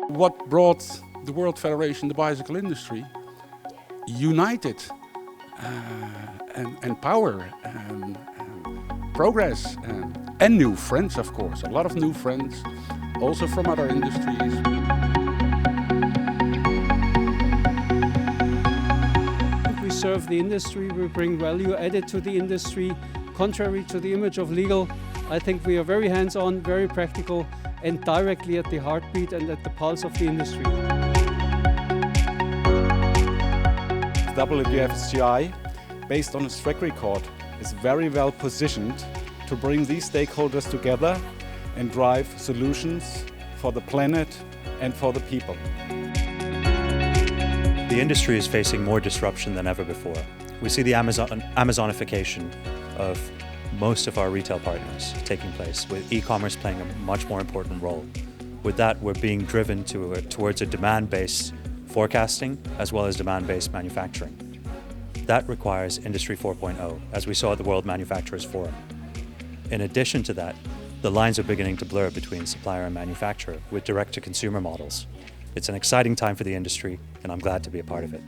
What brought the World Federation, the bicycle industry, united and power and progress and new friends, of course, a lot of new friends, also from other industries. We serve the industry, we bring value added to the industry, contrary to the image of legal. I think we are very hands-on, very practical, and directly at the heartbeat and at the pulse of the industry. WFSGI, based on its track record, is very well positioned to bring these stakeholders together and drive solutions for the planet and for the people. The industry is facing more disruption than ever before. We see the Amazonification of most of our retail partners taking place, with e-commerce playing a much more important role. With that, we're being driven towards a demand-based forecasting as well as demand-based manufacturing. That requires Industry 4.0, as we saw at the World Manufacturers Forum. In addition to that, the lines are beginning to blur between supplier and manufacturer with direct-to-consumer models. It's an exciting time for the industry, and I'm glad to be a part of it.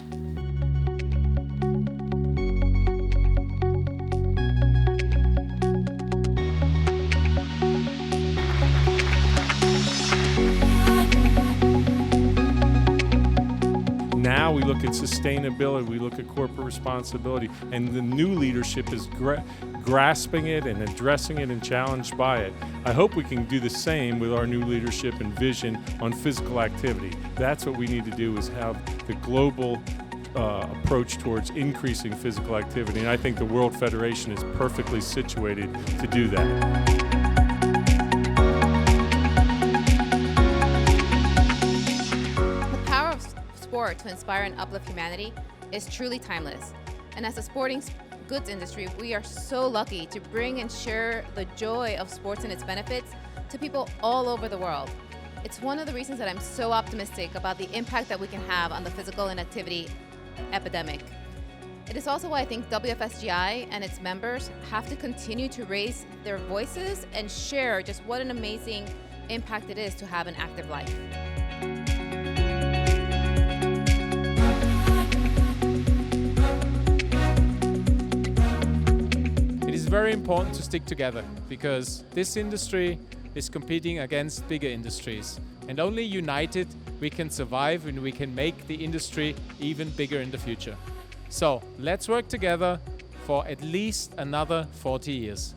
Now we look at sustainability, we look at corporate responsibility, and the new leadership is grasping it and addressing it and challenged by it. I hope we can do the same with our new leadership and vision on physical activity. That's what we need to do, is have the global approach towards increasing physical activity, and I think the World Federation is perfectly situated to do that. To inspire and uplift humanity is truly timeless. And as a sporting goods industry, we are so lucky to bring and share the joy of sports and its benefits to people all over the world. It's one of the reasons that I'm so optimistic about the impact that we can have on the physical inactivity epidemic. It is also why I think WFSGI and its members have to continue to raise their voices and share just what an amazing impact it is to have an active life. Very important to stick together, because this industry is competing against bigger industries, and only united we can survive and we can make the industry even bigger in the future. So let's work together for at least another 40 years.